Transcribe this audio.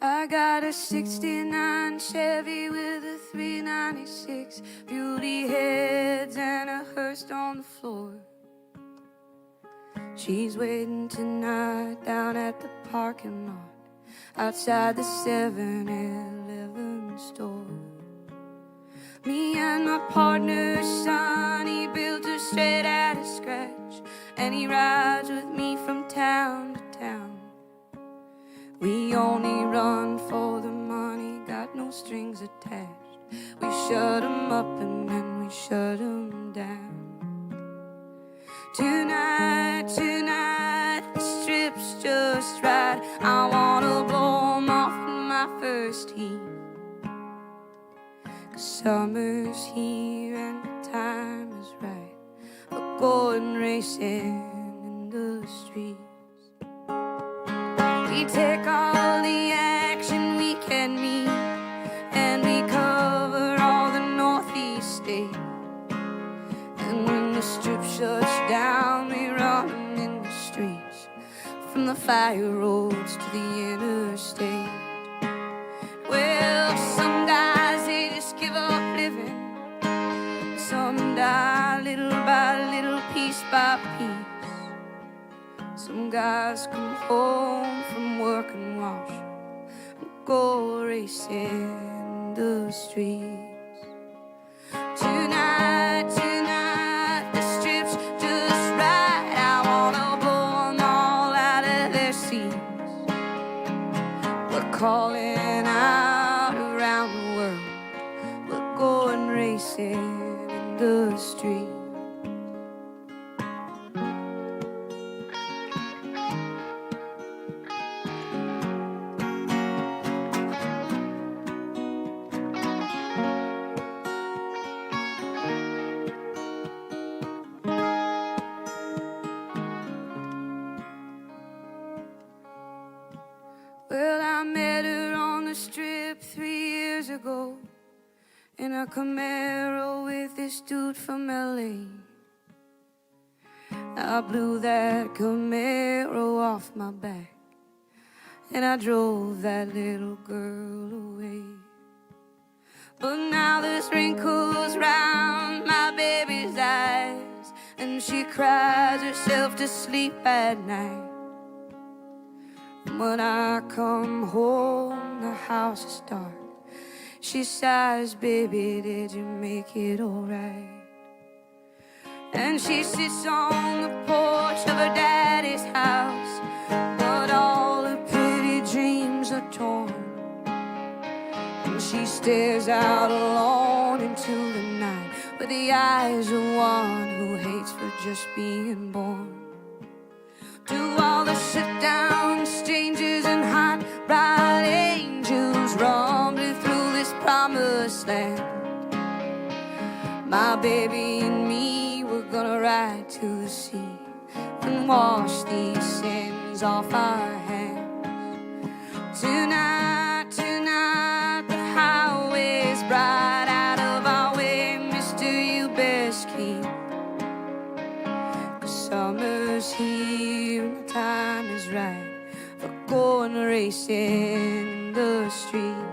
I got a 69 Chevy with a 396, beauty heads and a hearse on the floor. She's waiting tonight down at the parking lot outside the 7-Eleven store. Me and my partner, son, he built her straight out of scratch, and he rides with me from town to town. We only run for the money, got no strings attached. We shut 'em up and then we shut 'em down. Tonight, the strip's just right. I wanna blow 'em off in my first heat. 'Cause summer's here and the time is right for going racing in the streets. We take all the action we can meet, and we cover all the Northeast states. And when the strip shuts down, we run 'em in the streets, from the fire roads to the interstate. Well, some guys, they just give up living. Some die little by little, piece by piece. Some guys come home from work and wash and go racing in the streets. Tonight, the strip's just right. I wanna blow 'em all out of their seats. We're calling out around the world. We're going racing in the streets. Well, I met her on the strip 3 years ago in a Camaro with this dude from LA. I blew that Camaro off my back and I drove that little girl away. But now there's wrinkles round my baby's eyes, and she cries herself to sleep at night. When I come home, the house is dark. She sighs, baby, did you make it alright? And she sits on the porch of her daddy's house, but all her pretty dreams are torn. And she stares out alone into the night with the eyes of one who hates for just being born. To all the sit-down strangers and hot rod angels rumbling through this promised land, my baby and me, we're gonna ride to the sea and wash these sins off our hands. Tonight, the highway's bright. Out of our way, mister, you best keep. 'Cause summer's here and the time is right for going racing in the street.